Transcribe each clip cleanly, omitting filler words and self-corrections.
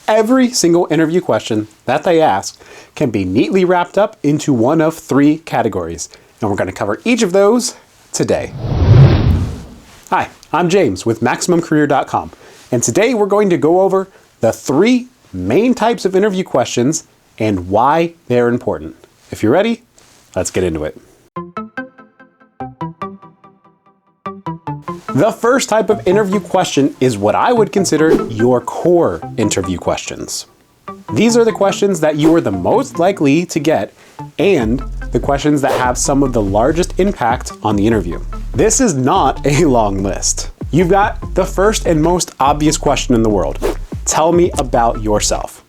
every single interview question that they ask can be neatly wrapped up into one of 3 categories. And we're going to cover each of those today. Hi, I'm James with MaximumCareer.com. And today we're going to go over the 3 main types of interview questions and why they're important. If you're ready, let's get into it. The first type of interview question is what I would consider your core interview questions. These are the questions that you are the most likely to get and the questions that have some of the largest impact on the interview. This is not a long list. You've got the first and most obvious question in the world. Tell me about yourself.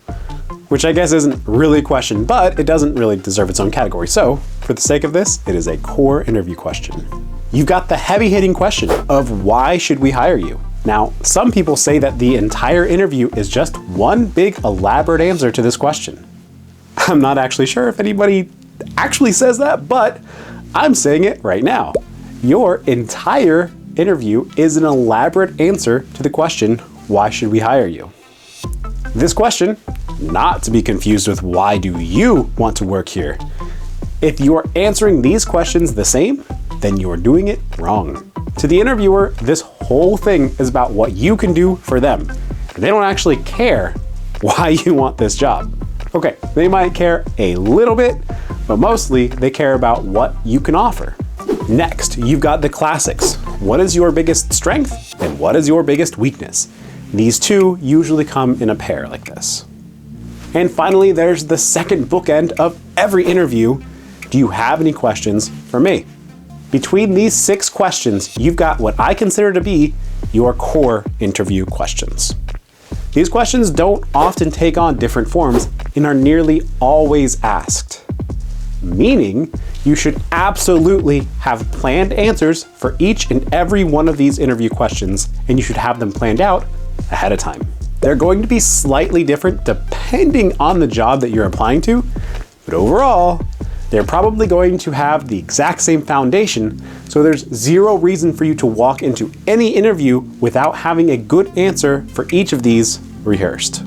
Which I guess isn't really a question, but it doesn't really deserve its own category. So, for the sake of this, it is a core interview question. You've got the heavy-hitting question of why should we hire you? Now, some people say that the entire interview is just one big elaborate answer to this question. I'm not actually sure if anybody actually says that, but I'm saying it right now. Your entire interview is an elaborate answer to the question, why should we hire you? This question, not to be confused with why do you want to work here? If you are answering these questions the same, then you are doing it wrong. To the interviewer, this whole thing is about what you can do for them. They don't actually care why you want this job. Okay, they might care a little bit, but mostly they care about what you can offer. Next, you've got the classics. What is your biggest strength and what is your biggest weakness? These two usually come in a pair like this. And finally, there's the second bookend of every interview. Do you have any questions for me? Between these 6 questions, you've got what I consider to be your core interview questions. These questions don't often take on different forms and are nearly always asked. Meaning, you should absolutely have planned answers for each and every one of these interview questions, and you should have them planned out ahead of time. They're going to be slightly different depending on the job that you're applying to, but overall, they're probably going to have the exact same foundation, so there's zero reason for you to walk into any interview without having a good answer for each of these rehearsed.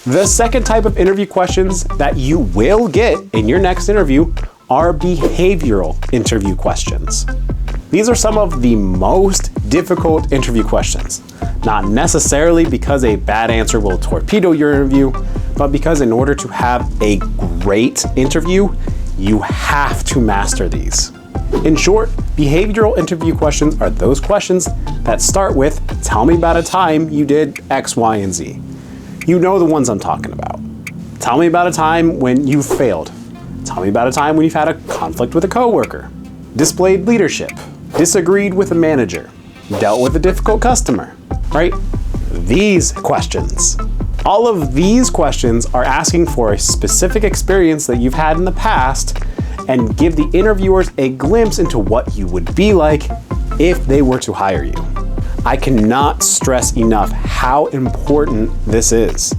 The second type of interview questions that you will get in your next interview are behavioral interview questions. These are some of the most difficult interview questions, not necessarily because a bad answer will torpedo your interview, but because in order to have a great interview, you have to master these. In short, behavioral interview questions are those questions that start with, tell me about a time you did X, Y, and Z. You know the ones I'm talking about. Tell me about a time when you failed. Tell me about a time when you've had a conflict with a coworker, displayed leadership, disagreed with a manager, dealt with a difficult customer, right? These questions. All of these questions are asking for a specific experience that you've had in the past and give the interviewers a glimpse into what you would be like if they were to hire you. I cannot stress enough how important this is.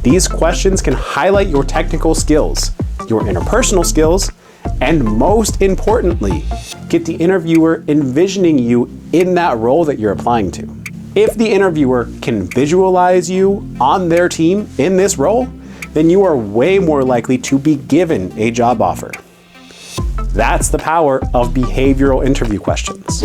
These questions can highlight your technical skills, your interpersonal skills, and most importantly, get the interviewer envisioning you in that role that you're applying to. If the interviewer can visualize you on their team in this role, then you are way more likely to be given a job offer. That's the power of behavioral interview questions.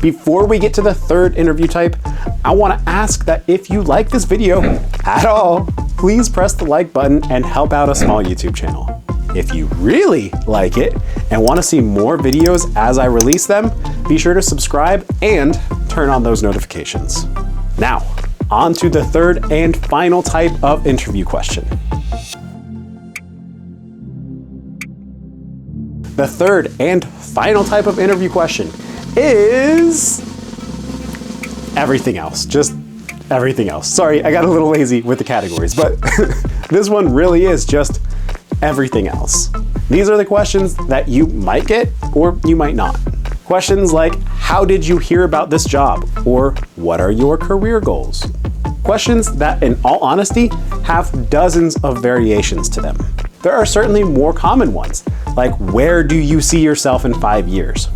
Before we get to the third interview type, I want to ask that if you like this video at all, please press the like button and help out a small YouTube channel. If you really like it and want to see more videos as I release them, be sure to subscribe and turn on those notifications. Now, on to the third and final type of interview question. The third and final type of interview question is everything else. Just everything else. Sorry, I got a little lazy with the categories, but this one really is just everything else. These are the questions that you might get or you might not. Questions like, how did you hear about this job? Or what are your career goals? Questions that, in all honesty, have dozens of variations to them. There are certainly more common ones, like where do you see yourself in 5 years?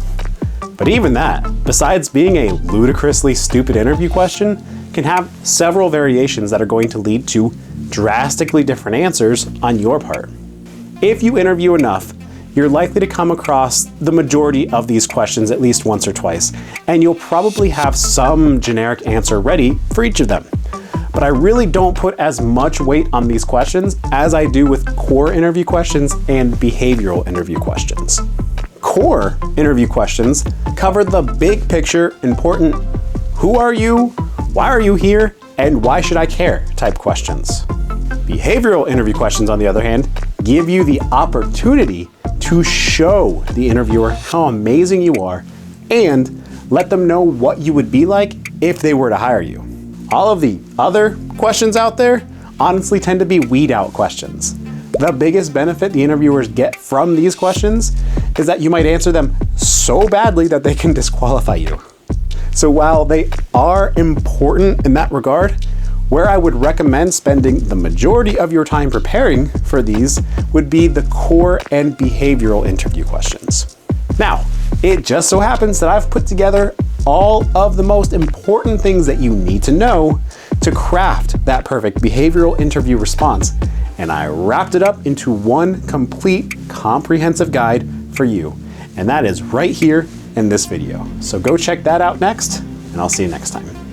But even that, besides being a ludicrously stupid interview question, can have several variations that are going to lead to drastically different answers on your part. If you interview enough, you're likely to come across the majority of these questions at least once or twice, and you'll probably have some generic answer ready for each of them. But I really don't put as much weight on these questions as I do with core interview questions and behavioral interview questions. Core interview questions cover the big picture, important who are you, why are you here, and why should I care type questions. Behavioral interview questions, on the other hand, give you the opportunity to show the interviewer how amazing you are and let them know what you would be like if they were to hire you. All of the other questions out there honestly tend to be weed out questions. The biggest benefit the interviewers get from these questions is that you might answer them so badly that they can disqualify you. So while they are important in that regard, where I would recommend spending the majority of your time preparing for these would be the core and behavioral interview questions. Now, it just so happens that I've put together all of the most important things that you need to know to craft that perfect behavioral interview response, and I wrapped it up into one complete, comprehensive guide for you. And that is right here in this video. So go check that out next, and I'll see you next time.